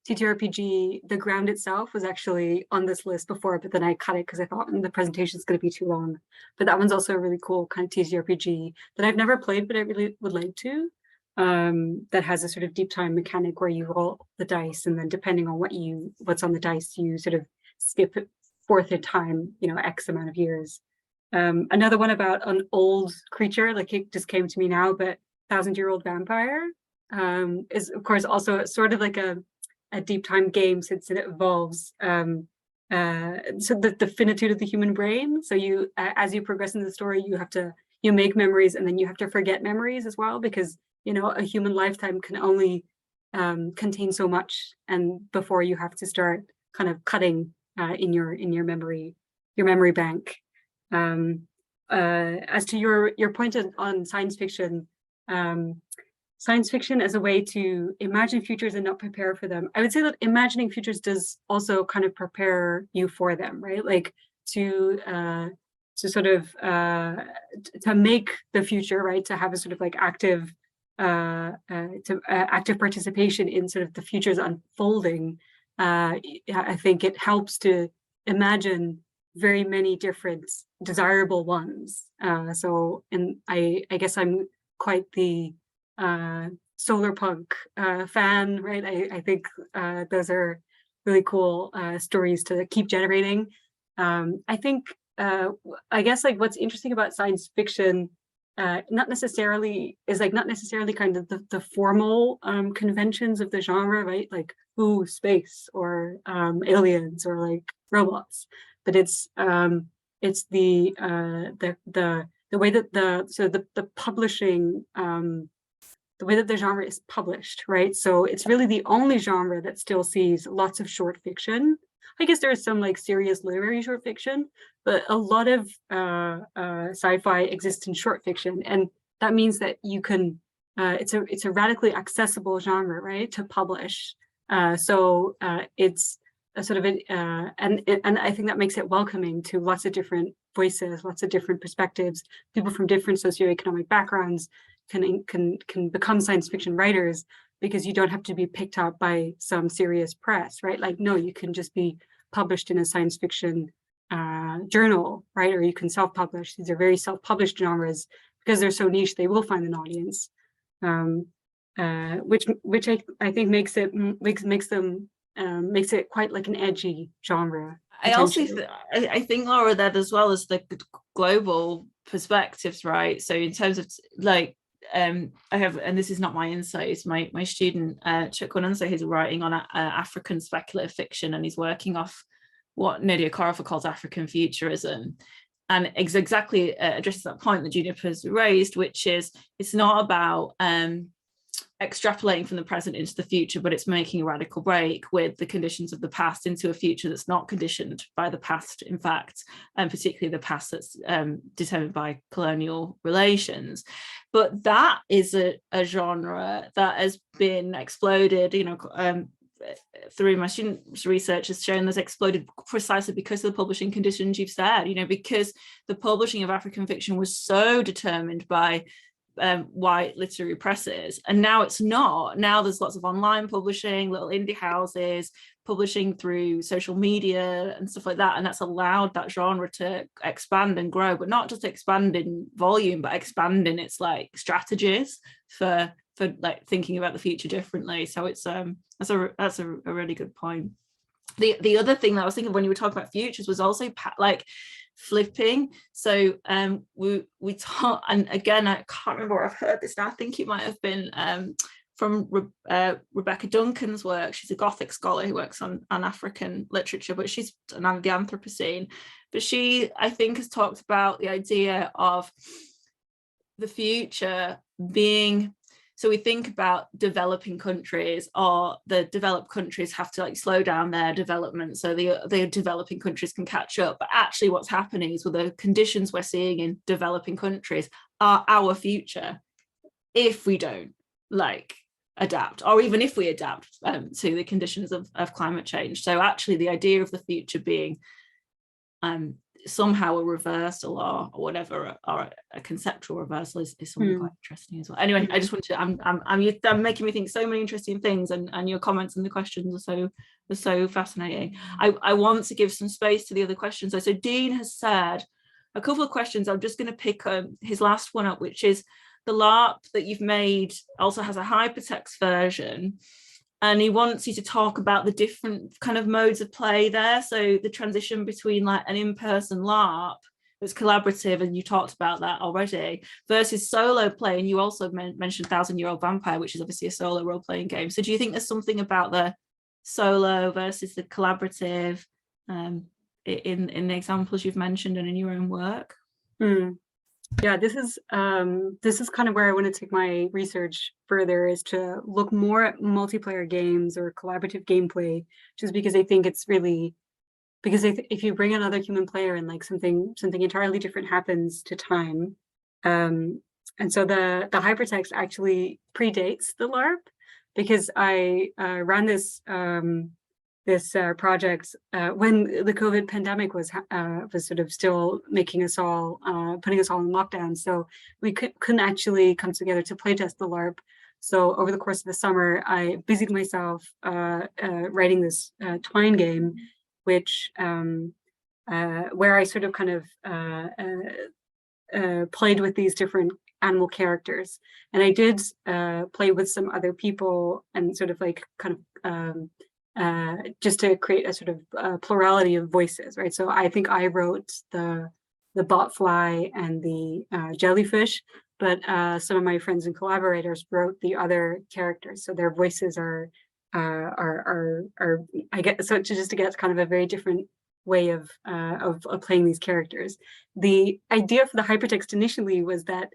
TTRPG, The Ground itself, was actually on this list before, but then I cut it because I thought the presentation is going to be too long. But that one's also a really cool kind of TTRPG that I've never played, but I really would like to. That has a sort of deep time mechanic where you roll the dice, and then depending on what's on the dice, you sort of skip it forth in time, X amount of years. Another one about an old creature, like it just came to me now, but 1,000-year-old vampire is, of course, also sort of like a deep time game, since it involves so the finitude of the human brain. So you, as you progress in the story, you make memories, and then you have to forget memories as well, because a human lifetime can only contain so much, and before you have to start kind of cutting in your memory bank. As to your point on science fiction, science fiction as a way to imagine futures and not prepare for them. I would say that imagining futures does also kind of prepare you for them, right? Like to sort of to make the future, right? To have a sort of like active active participation in sort of the future's unfolding. I think it helps to imagine very many different desirable ones. I guess I'm quite the solar punk fan, right? I think those are really cool stories to keep generating. I think I guess like what's interesting about science fiction not necessarily kind of the formal conventions of the genre, right? Like space or aliens or like robots, but it's the way that the publishing, the way that the genre is published, right? So it's really the only genre that still sees lots of short fiction. I guess there's some like serious literary short fiction, but a lot of sci-fi exists in short fiction, and that means that you can. It's a radically accessible genre, right, to publish. So it's a sort of and I think that makes it welcoming to lots of different voices, lots of different perspectives. People from different socioeconomic backgrounds can become science fiction writers, because you don't have to be picked up by some serious press, right? Like, no, you can just be published in a science fiction journal, right? Or you can self-publish. These are very self-published genres, because they're so niche, they will find an audience, which I think makes it quite like an edgy genre. I think, Laura, that as well as the global perspectives, right? So in terms of like I have, and this is not my insight, my student Chuck Gununso, he's writing on African speculative fiction, and he's working off what Nadia Korafa calls African futurism, and exactly addresses that point that Juniper's raised, which is it's not about extrapolating from the present into the future, but it's making a radical break with the conditions of the past into a future that's not conditioned by the past, in fact, and particularly the past that's determined by colonial relations. But that is a genre that has been exploded, you know, through my students' research has shown that's exploded precisely because of the publishing conditions you've said, you know, because the publishing of African fiction was so determined by white literary presses, and now it's not. Now there's lots of online publishing, little indie houses publishing through social media and stuff like that, and that's allowed that genre to expand and grow, but not just expand in volume, but expand in its like strategies for like thinking about the future differently. So it's that's a really good point. The other thing that I was thinking when you were talking about futures was also like flipping. So we taught, and again, I can't remember where I've heard this now. I think it might have been from Rebecca Duncan's work. She's a Gothic scholar who works on African literature, but she's on the Anthropocene. But she, I think, has talked about the idea of the future being, so we think about developing countries, or the developed countries have to like slow down their development so the developing countries can catch up. But actually what's happening is, with the conditions we're seeing in developing countries are our future if we don't like adapt, or even if we adapt to the conditions of climate change. So actually the idea of the future being somehow a reversal or whatever, or a conceptual reversal is something quite interesting as well. Anyway, I just want to, I'm making me think so many interesting things, and your comments and the questions are so fascinating. I want to give some space to the other questions. So Dean has said a couple of questions. I'm just going to pick his last one up, which is the LARP that you've made also has a hypertext version, and he wants you to talk about the different kind of modes of play there. So the transition between like an in-person LARP that's collaborative, and you talked about that already, versus solo play. And you also mentioned 1,000-Year-Old Vampire, which is obviously a solo role-playing game. So do you think there's something about the solo versus the collaborative in the examples you've mentioned and in your own work? Yeah, this is kind of where I want to take my research further, is to look more at multiplayer games or collaborative gameplay, just because I think it's really, because if you bring another human player and like something entirely different happens to time, and so the hypertext actually predates the LARP, because I ran this project when the COVID pandemic was sort of still making us all, putting us all in lockdown. So we couldn't actually come together to playtest the LARP. So over the course of the summer, I busied myself writing this Twine game, which where I sort of kind of played with these different animal characters. And I did play with some other people and sort of like kind of just to create a sort of plurality of voices, right? So I think I wrote the botfly and the jellyfish, but some of my friends and collaborators wrote the other characters. So their voices are I get, so just to get kind of a very different way of playing these characters. The idea for the hypertext initially was that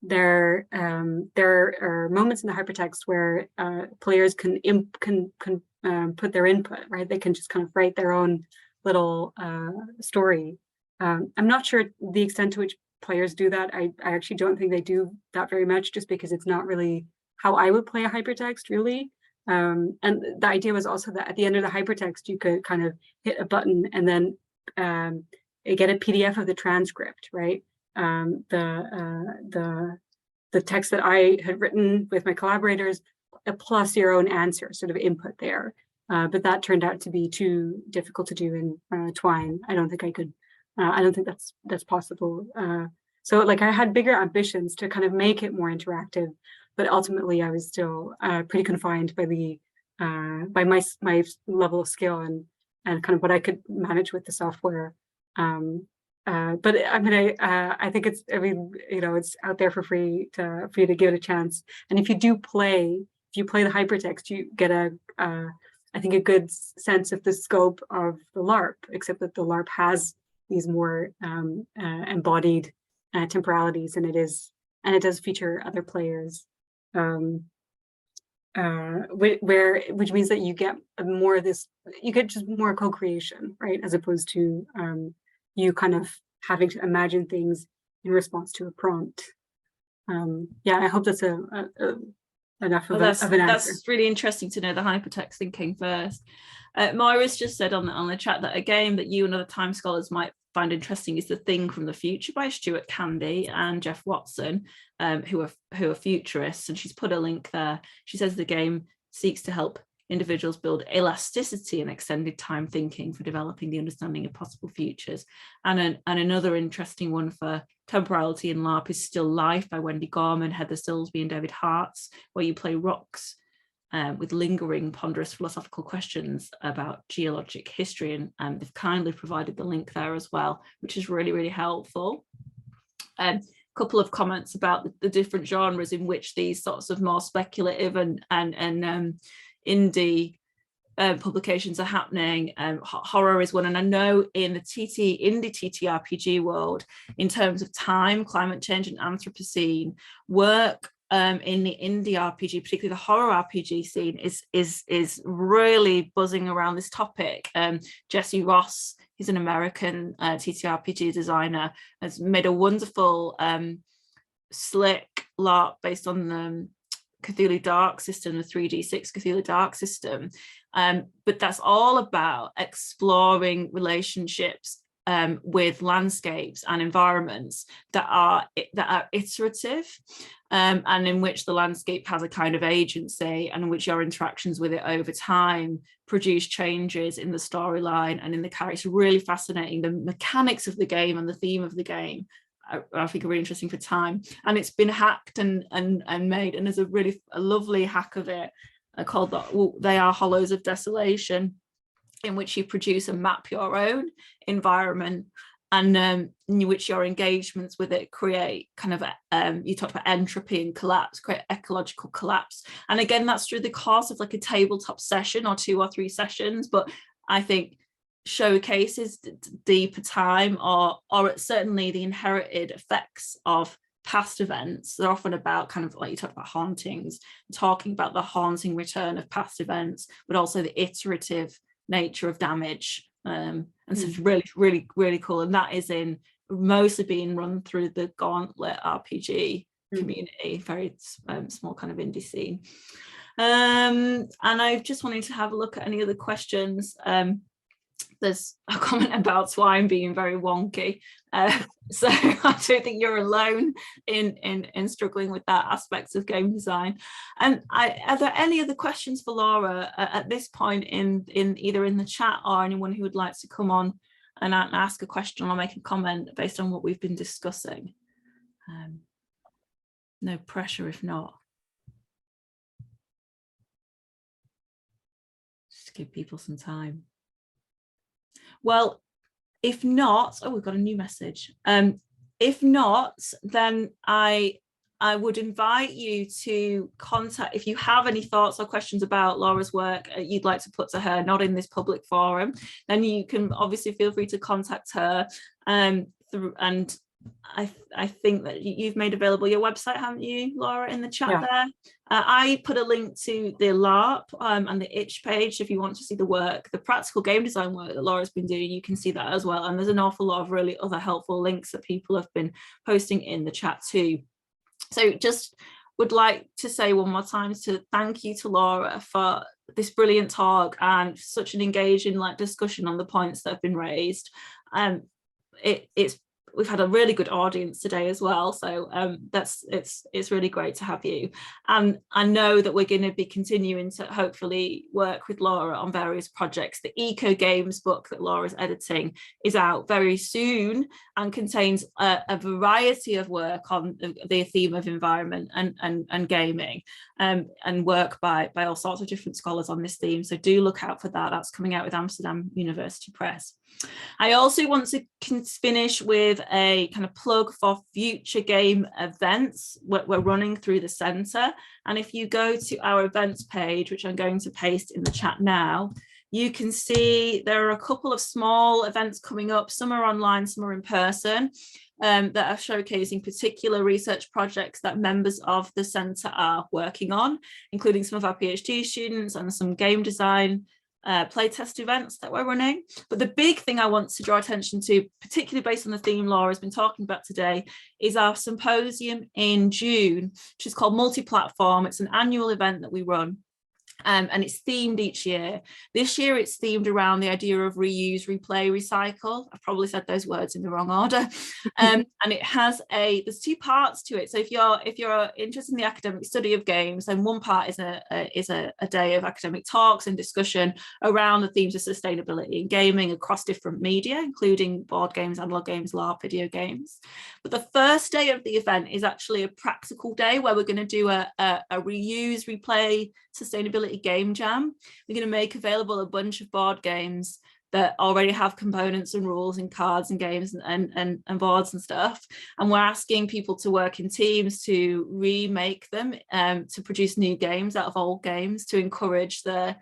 there are moments in the hypertext where players can put their input, right? They can just kind of write their own little story. I'm not sure the extent to which players do that. I actually don't think they do that very much, just because it's not really how I would play a hypertext, really. And the idea was also that at the end of the hypertext, you could kind of hit a button and then get a PDF of the transcript, right? The text that I had written with my collaborators, plus your own answer sort of input there. But that turned out to be too difficult to do in Twine. I don't think I could, I don't think that's possible. So like I had bigger ambitions to kind of make it more interactive, but ultimately I was still pretty confined by the by my level of skill and kind of what I could manage with the software. but I mean, I think it's, I mean, you know, it's out there for free for you to give it a chance. And if you play the hypertext, you get I think a good sense of the scope of the LARP, except that the LARP has these more embodied temporalities, and it does feature other players, which means that you get more of this, you get just more co-creation, right? As opposed to you kind of having to imagine things in response to a prompt. Yeah, I hope that's enough of, of an answer. That's really interesting to know the hypertext thinking first. Myra's just said on the chat that a game that you and other time scholars might find interesting is The Thing from the Future by Stuart Candy and Jeff Watson, who are futurists, and she's put a link there. She says the game seeks to help individuals build elasticity and extended time thinking for developing the understanding of possible futures. And another interesting one for temporality in LARP is Still Life by Wendy Gorman, Heather Silsby and David Hartz, where you play rocks with lingering, ponderous philosophical questions about geologic history, and they've kindly provided the link there as well, which is really, really helpful. A couple of comments about the different genres in which these sorts of more speculative and indie publications are happening. Horror is one, and I know in the indie TTRPG world, in terms of time, climate change and Anthropocene, work in the indie RPG, particularly the horror RPG scene, is really buzzing around this topic. Jesse Ross, he's an American TTRPG designer, has made a wonderful slick LARP based on the Cthulhu Dark system, the 3D6 Cthulhu Dark system. But that's all about exploring relationships with landscapes and environments that are iterative, and in which the landscape has a kind of agency, and in which your interactions with it over time produce changes in the storyline and in the characters. Really fascinating. The mechanics of the game and the theme of the game I think are really interesting for time, and it's been hacked and made, and there's a lovely hack of it called They Are Hollows of Desolation, in which you produce and map your own environment, and in which your engagements with it create kind of you talk about entropy and collapse, create ecological collapse. And again, that's through the course of like a tabletop session or 2 or 3 sessions, but I think showcases deeper time, or certainly the inherited effects of past events. They're often about kind of like you talk about hauntings, talking about the haunting return of past events, but also the iterative nature of damage. And so it's really, really cool. And that is mostly being run through the Gauntlet RPG community, very small kind of indie scene. And I just wanted to have a look at any other questions. There's a comment about swine being very wonky. So I don't think you're alone in struggling with that aspect of game design. And are there any other questions for Laura at this point in either in the chat, or anyone who would like to come on and ask a question or make a comment based on what we've been discussing? No pressure if not. Just give people some time. Well, if not, oh, we've got a new message. If not, then I would invite you to contact, if you have any thoughts or questions about Laura's work you'd like to put to her, not in this public forum, then you can obviously feel free to contact her. And I think that you've made available your website, haven't you, Laura, in the chat there? I put a link to the LARP and the itch page if you want to see the work, the practical game design work that Laura's been doing. You can see that as well. And there's an awful lot of really other helpful links that people have been posting in the chat too. So just would like to say one more time to thank you to Laura for this brilliant talk and such an engaging discussion on the points that have been raised. It's we've had a really good audience today as well, so it's really great to have you. And I know that we're going to be continuing to hopefully work with Laura on various projects. The Eco Games book that Laura's editing is out very soon and contains a variety of work on the theme of environment and gaming, and work by all sorts of different scholars on this theme. So do look out for that. That's coming out with Amsterdam University Press. I also want to finish with a kind of plug for future game events we're running through the centre. And if you go to our events page, which I'm going to paste in the chat now, you can see there are a couple of small events coming up. Some are online, some are in person, that are showcasing particular research projects that members of the centre are working on, including some of our PhD students and some game design playtest events that we're running. But the big thing I want to draw attention to, particularly based on the theme Laura has been talking about today, is our symposium in June, which is called Multi-Platform. It's an annual event that we run. And it's themed each year. This year it's themed around the idea of reuse, replay, recycle. I've probably said those words in the wrong order. And it has there's two parts to it. So if you're interested in the academic study of games, then one part is a day of academic talks and discussion around the themes of sustainability in gaming across different media, including board games, analog games, LARP, video games. But the first day of the event is actually a practical day where we're going to do a reuse, replay, sustainability game jam. We're going to make available a bunch of board games that already have components and rules and cards and games and boards and stuff. And we're asking people to work in teams to remake them, to produce new games out of old games, to encourage the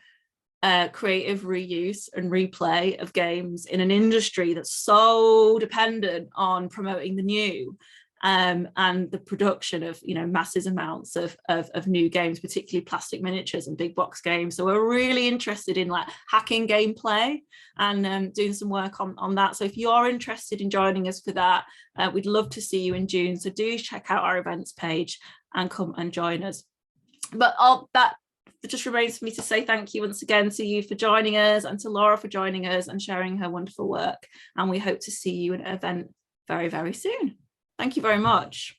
creative reuse and replay of games in an industry that's so dependent on promoting the new. And the production of massive amounts of new games, particularly plastic miniatures and big box games. So we're really interested in like hacking gameplay and doing some work on that. So if you're interested in joining us for that, we'd love to see you in June. So do check out our events page and come and join us. But all that, it just remains for me to say thank you once again to you for joining us, and to Laura for joining us and sharing her wonderful work. And we hope to see you at an event very, very soon. Thank you very much.